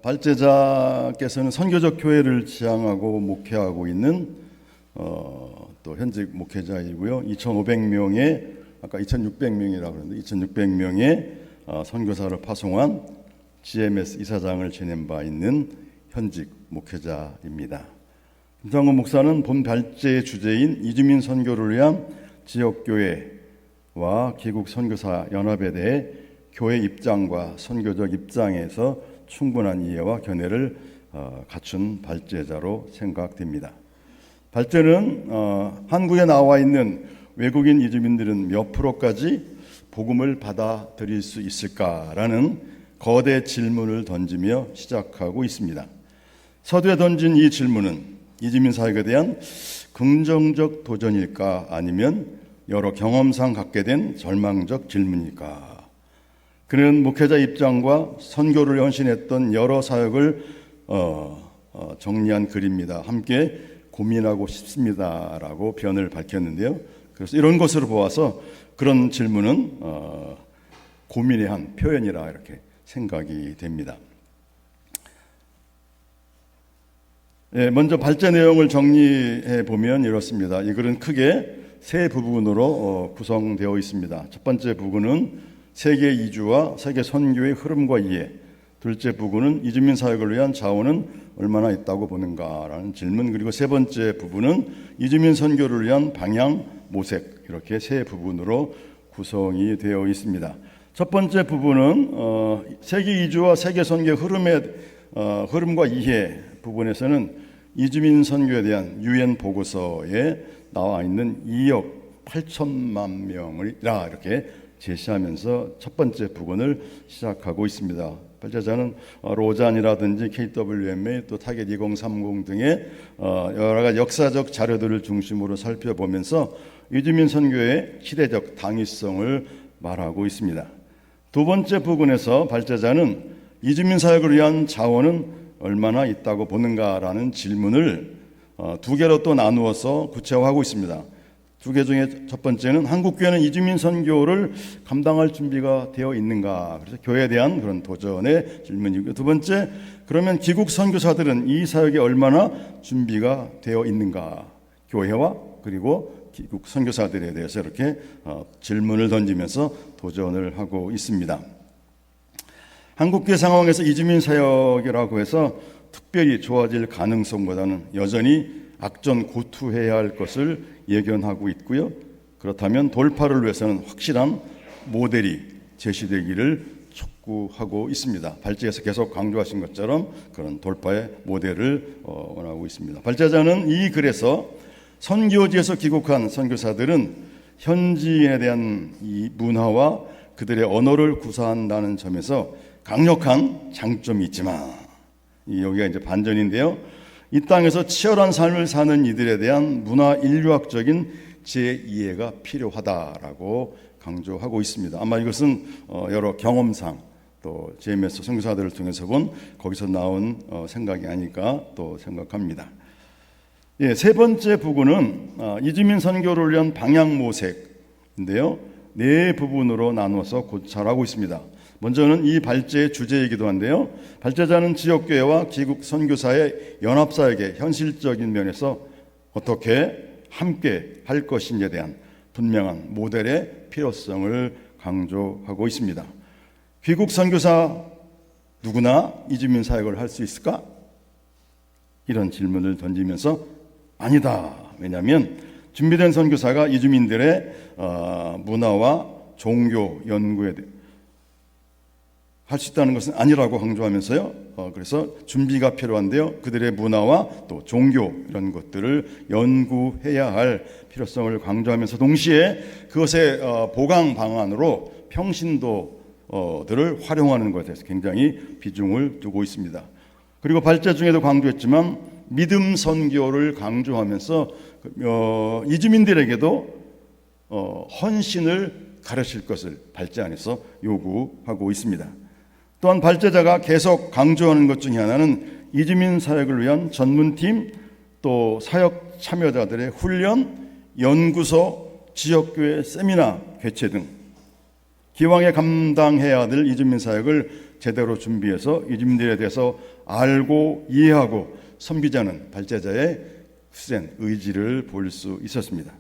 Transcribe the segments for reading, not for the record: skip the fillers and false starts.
발제자께서는 선교적 교회를 지향하고 목회하고 있는 또 현직 목회자이고요. 2,500명의 아까 2,600명이라고 그랬는데 2,600명의 선교사를 파송한 GMS 이사장을 지낸 바 있는 현직 목회자입니다. 김상곤 목사는 본 발제의 주제인 이주민 선교를 위한 지역교회와 기국 선교사 연합에 대해 교회 입장과 선교적 입장에서 충분한 이해와 견해를 갖춘 발제자로 생각됩니다. 발제는 한국에 나와 있는 외국인 이주민들은 몇 프로까지 복음을 받아들일 수 있을까라는 거대 질문을 던지며 시작하고 있습니다. 서두에 던진 이 질문은 이주민 사역에 대한 긍정적 도전일까 아니면 여러 경험상 갖게 된 절망적 질문일까? 그는 목회자 입장과 선교를 헌신했던 여러 사역을 정리한 글입니다. 함께 고민하고 싶습니다라고 변을 밝혔는데요. 그래서 이런 것으로 보아서 그런 질문은 고민의 한 표현이라 이렇게 생각이 됩니다. 먼저 발제 내용을 정리해 보면 이렇습니다. 이 글은 크게 세 부분으로 구성되어 있습니다. 첫 번째 부분은 세계 이주와 세계 선교의 흐름과 이해, 둘째 부분은 이주민 사역을 위한 자원은 얼마나 있다고 보는가라는 질문, 그리고 세 번째 부분은 이주민 선교를 위한 방향, 모색, 이렇게 세 부분으로 구성이 되어 있습니다. 첫 번째 부분은 세계 이주와 세계 선교의 흐름과 이해 부분에서는 이주민 선교에 대한 UN 보고서에 나와 있는 2억 8천만 명이라 이렇게 제시하면서 첫 번째 부분을 시작하고 있습니다. 발제자는 로잔이라든지 KWMA 또 타겟 2030 등의 여러 가지 역사적 자료들을 중심으로 살펴보면서 이주민 선교의 시대적 당위성을 말하고 있습니다. 두 번째 부분에서 발제자는 이주민 사역을 위한 자원은 얼마나 있다고 보는가라는 질문을 두 개로 또 나누어서 구체화하고 있습니다. 두 개 중에 첫 번째는 한국교회는 이주민 선교를 감당할 준비가 되어 있는가? 그래서 교회에 대한 그런 도전의 질문이고, 두 번째, 그러면 기국 선교사들은 이 사역에 얼마나 준비가 되어 있는가? 교회와 그리고 기국 선교사들에 대해서 이렇게 질문을 던지면서 도전을 하고 있습니다. 한국교회 상황에서 이주민 사역이라고 해서 특별히 좋아질 가능성보다는 여전히 악전고투해야 할 것을 예견하고 있고요. 그렇다면 돌파를 위해서는 확실한 모델이 제시되기를 촉구하고 있습니다. 발제에서 계속 강조하신 것처럼 그런 돌파의 모델을 원하고 있습니다. 발제자는 이 글에서 선교지에서 귀국한 선교사들은 현지인에 대한 이 문화와 그들의 언어를 구사한다는 점에서 강력한 장점이 있지만, 여기가 이제 반전인데요. 이 땅에서 치열한 삶을 사는 이들에 대한 문화 인류학적인 재이해가 필요하다라고 강조하고 있습니다. 아마 이것은 여러 경험상 또 GMS 선교사들을 통해서 본 거기서 나온 생각이 아닐까 또 생각합니다. 세 번째 부분은 이주민 선교를 위한 방향 모색인데요. 네 부분으로 나누어서 고찰하고 있습니다. 먼저는 이 발제의 주제이기도 한데요. 발제자는 지역교회와 기국 선교사의 연합사역의 현실적인 면에서 어떻게 함께 할 것인지에 대한 분명한 모델의 필요성을 강조하고 있습니다. 귀국 선교사 누구나 이주민 사역을 할 수 있을까? 이런 질문을 던지면서 아니다. 왜냐하면 준비된 선교사가 이주민들의 문화와 종교 연구에 할 수 있다는 것은 아니라고 강조하면서요. 그래서 준비가 필요한데요. 그들의 문화와 또 종교 이런 것들을 연구해야 할 필요성을 강조하면서 동시에 그것의 보강 방안으로 평신도들을 활용하는 것에 대해서 굉장히 비중을 두고 있습니다. 그리고 발제 중에도 강조했지만 믿음 선교를 강조하면서 이주민들에게도 헌신을 가르칠 것을 발제 안에서 요구하고 있습니다. 또한 발제자가 계속 강조하는 것 중에 하나는 이주민 사역을 위한 전문팀 또 사역 참여자들의 훈련, 연구소, 지역교회 세미나 개최 등 기왕에 감당해야 될 이주민 사역을 제대로 준비해서 이주민들에 대해서 알고 이해하고 섬기자는 발제자의 굳센 의지를 볼 수 있었습니다.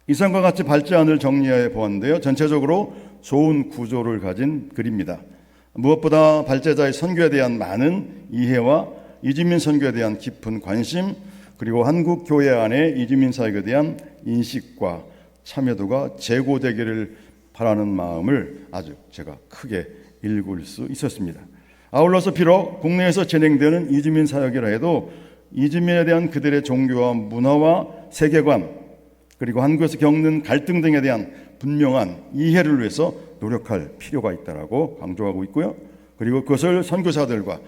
이상과 같이 발제안을 정리해 보았는데요, 전체적으로 좋은 구조를 가진 글입니다. 무엇보다 발제자의 선교에 대한 많은 이해와 이주민 선교에 대한 깊은 관심, 그리고 한국 교회 안에 이주민 사역에 대한 인식과 참여도가 제고되기를 바라는 마음을 아주 제가 크게 읽을 수 있었습니다. 아울러서 비록 국내에서 진행되는 이주민 사역이라 해도 이주민에 대한 그들의 종교와 문화와 세계관, 그리고 한국에서 겪는 갈등 등에 대한 분명한 이해를 위해서 노력할 필요가 있다라고 강조하고 있고요. 그리고 그것을 선교사들과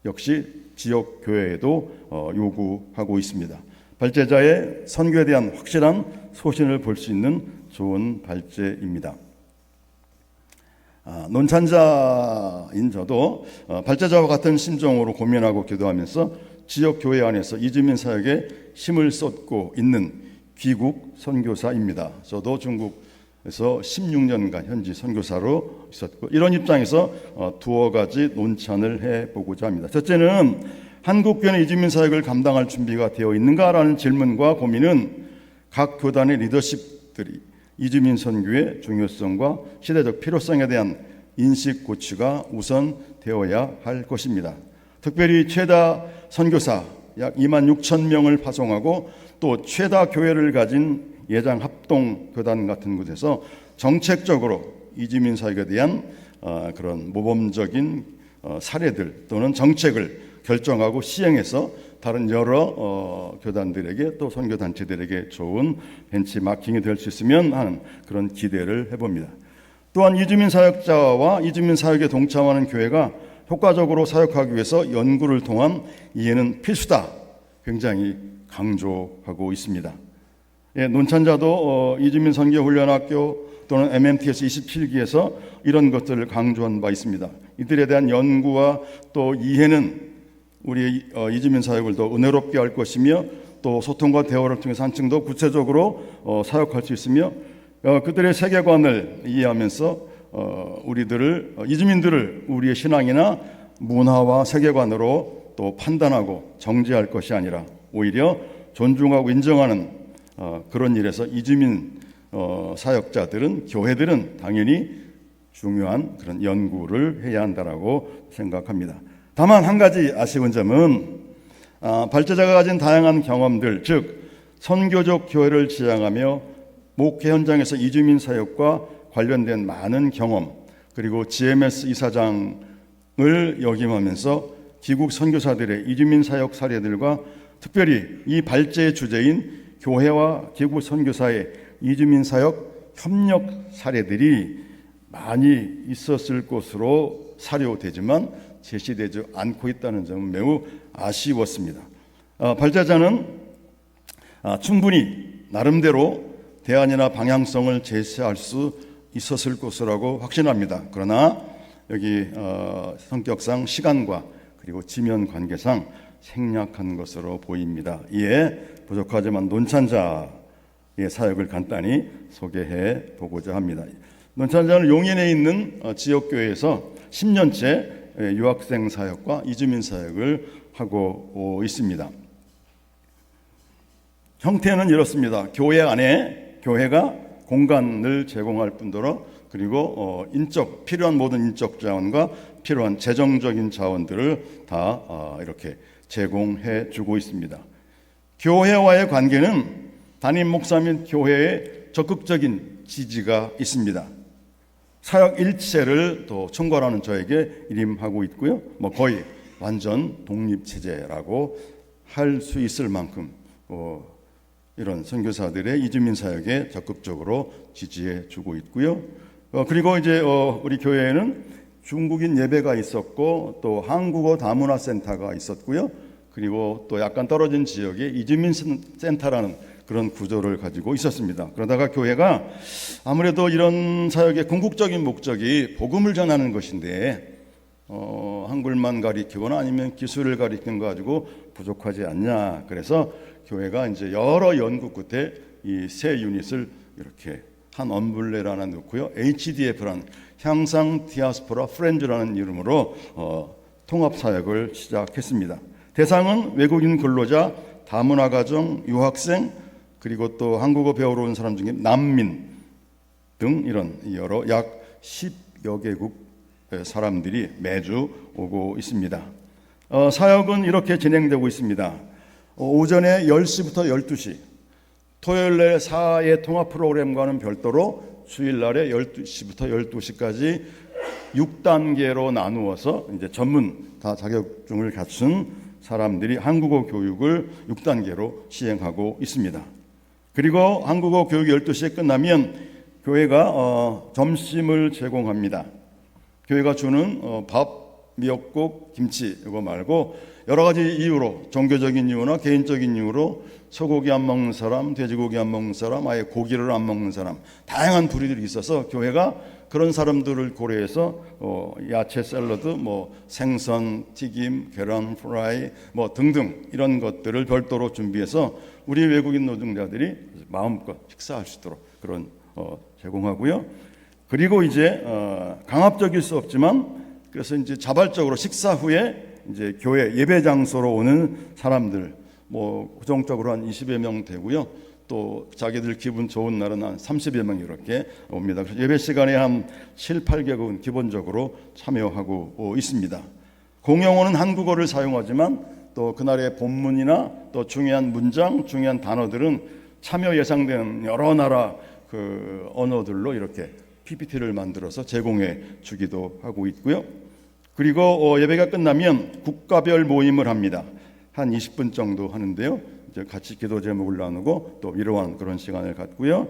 역시 지역 교회에도 요구하고 있습니다. 발제자의 선교에 대한 확실한 소신을 볼 수 있는 좋은 발제입니다. 논찬자인 저도 발제자와 같은 심정으로 고민하고 기도하면서 지역 교회 안에서 이주민 사역에 힘을 쏟고 있는 귀국 선교사입니다. 저도 중국에서 16년간 현지 선교사로 있었고, 이런 입장에서 두어 가지 논찬을 해보고자 합니다. 첫째는 한국 교회는 이주민 사역을 감당할 준비가 되어 있는가라는 질문과 고민은 각 교단의 리더십들이 이주민 선교의 중요성과 시대적 필요성에 대한 인식 고취가 우선 되어야 할 것입니다. 특별히 최다 선교사 약 2만 6천 명을 파송하고 또 최다 교회를 가진 예장 합동 교단 같은 곳에서 정책적으로 이주민 사역에 대한 그런 모범적인 사례들 또는 정책을 결정하고 시행해서 다른 여러 교단들에게 또 선교단체들에게 좋은 벤치마킹이 될 수 있으면 하는 그런 기대를 해봅니다. 또한 이주민 사역자와 이주민 사역에 동참하는 교회가 효과적으로 사역하기 위해서 연구를 통한 이해는 필수다, 굉장히 강조하고 있습니다. 논찬자도 이주민 선교훈련학교 또는 MMTS 27기에서 이런 것들을 강조한 바 있습니다. 이들에 대한 연구와 또 이해는 우리 이주민 사역을 더 은혜롭게 할 것이며 또 소통과 대화를 통해서 한층 더 구체적으로 사역할 수 있으며 그들의 세계관을 이해하면서 이주민들을 우리의 신앙이나 문화와 세계관으로 또 판단하고 정죄할 것이 아니라 오히려 존중하고 인정하는 그런 일에서 이주민 사역자들은, 교회들은 당연히 중요한 그런 연구를 해야 한다라고 생각합니다. 다만 한 가지 아쉬운 점은 발제자가 가진 다양한 경험들, 즉 선교적 교회를 지향하며 목회 현장에서 이주민 사역과 관련된 많은 경험, 그리고 GMS 이사장을 역임하면서 귀국 선교사들의 이주민 사역 사례들과 특별히 이 발제의 주제인 교회와 귀국 선교사의 이주민 사역 협력 사례들이 많이 있었을 것으로 사료되지만 제시되지 않고 있다는 점은 매우 아쉬웠습니다. 발제자는 충분히 나름대로 대안이나 방향성을 제시할 수 있었을 것이라고 확신합니다. 그러나 여기 성격상 시간과 그리고 지면 관계상 생략한 것으로 보입니다. 이에 부족하지만 논찬자의 사역을 간단히 소개해 보고자 합니다. 논찬자는 용인에 있는 지역교회에서 10년째 유학생 사역과 이주민 사역을 하고 있습니다. 형태는 이렇습니다. 교회 안에 교회가 공간을 제공할 뿐더러 그리고 필요한 모든 인적 자원과 필요한 재정적인 자원들을 다 이렇게 제공해 주고 있습니다. 교회와의 관계는 담임 목사 및 교회의 적극적인 지지가 있습니다. 사역 일체를 또 총괄하는 저에게 일임하고 있고요. 거의 완전 독립체제라고 할 수 있을 만큼 이런 선교사들의 이주민 사역에 적극적으로 지지해 주고 있고요. 그리고 이제 우리 교회에는 중국인 예배가 있었고 또 한국어 다문화 센터가 있었고요. 그리고 또 약간 떨어진 지역에 이주민 센터라는 그런 구조를 가지고 있었습니다. 그러다가 교회가 아무래도 이런 사역의 궁극적인 목적이 복음을 전하는 것인데 한글만 가리키거나 아니면 기술을 가리키는 거 가지고 부족하지 않냐. 그래서 교회가 이제 여러 연구 끝에 이 세 유닛을 이렇게 한 엄블레를 하나 넣고요. HDF라는 향상 디아스포라 프렌즈라는 이름으로 통합 사역을 시작했습니다. 대상은 외국인 근로자, 다문화 가정, 유학생, 그리고 또 한국어 배우러 온 사람 중에 난민 등 이런 여러 약 10여 개국 사람들이 매주 오고 있습니다. 사역은 이렇게 진행되고 있습니다. 오전에 10시부터 12시, 토요일날 사회 통합 프로그램과는 별도로 주일날에 12시부터 12시까지 6단계로 나누어서 이제 전문 다 자격증을 갖춘 사람들이 한국어 교육을 6단계로 시행하고 있습니다. 그리고 한국어 교육 12시에 끝나면 교회가 점심을 제공합니다. 교회가 주는 밥, 미역국, 김치 이거 말고 여러 가지 이유로, 종교적인 이유나 개인적인 이유로 소고기 안 먹는 사람, 돼지고기 안 먹는 사람, 아예 고기를 안 먹는 사람, 다양한 부류들이 있어서 교회가 그런 사람들을 고려해서 야채 샐러드, 생선, 튀김, 계란 프라이 등등 이런 것들을 별도로 준비해서 우리 외국인 노동자들이 마음껏 식사할 수 있도록 그런 제공하고요. 그리고 이제 강압적일 수 없지만 그래서 이제 자발적으로 식사 후에 이제 교회 예배 장소로 오는 사람들 고정적으로 한 20여 명 되고요. 또 자기들 기분 좋은 날은 한 30여 명 이렇게 옵니다. 그래서 예배 시간에 한 7, 8개국은 기본적으로 참여하고 있습니다. 공용어는 한국어를 사용하지만 또 그날의 본문이나 또 중요한 문장, 중요한 단어들은 참여 예상되는 여러 나라 그 언어들로 이렇게 PPT를 만들어서 제공해 주기도 하고 있고요. 그리고 예배가 끝나면 국가별 모임을 합니다. 한 20분 정도 하는데요. 이제 같이 기도 제목을 나누고 또 위로하는 그런 시간을 갖고요.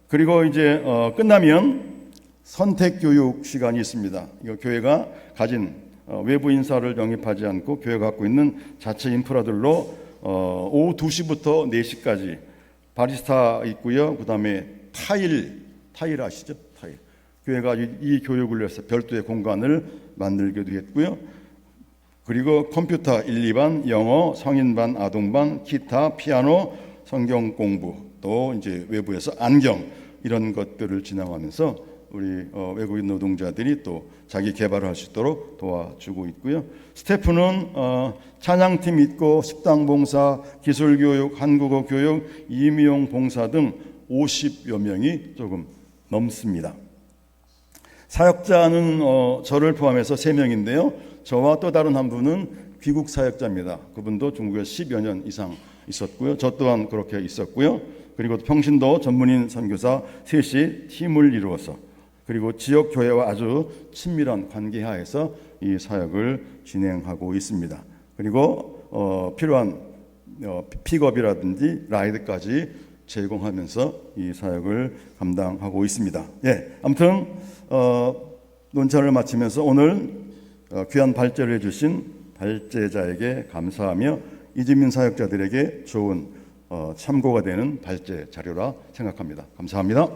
그리고 이제 끝나면 선택 교육 시간이 있습니다. 이거 교회가 가진 외부 인사를 영입하지 않고 교회가 갖고 있는 자체 인프라들로 오후 2시부터 4시까지 바리스타 있고요. 그다음에 타일 아시죠? 타일. 교회가 이 교육을 위해서 별도의 공간을 만들기도 했고요. 그리고 컴퓨터 1, 2반, 영어, 성인반, 아동반, 기타, 피아노, 성경 공부, 또 이제 외부에서 안경 이런 것들을 진행하면서 우리 외국인 노동자들이 또 자기 개발을 할 수 있도록 도와주고 있고요. 스태프는 찬양팀 있고 식당 봉사, 기술 교육, 한국어 교육, 임용 봉사 등 50여 명이 조금 넘습니다. 사역자는 저를 포함해서 3명인데요. 저와 또 다른 한 분은 귀국 사역자입니다. 그분도 중국에 10여 년 이상 있었고요. 저 또한 그렇게 있었고요. 그리고 평신도 전문인 선교사 셋이 팀을 이루어서 그리고 지역 교회와 아주 친밀한 관계 하에서 이 사역을 진행하고 있습니다. 그리고 필요한 픽업이라든지 라이드까지 제공하면서 이 사역을 감당하고 있습니다. 아무튼 논차를 마치면서 오늘 귀한 발제를 해주신 발제자에게 감사하며 이주민 사역자들에게 좋은 참고가 되는 발제 자료라 생각합니다. 감사합니다.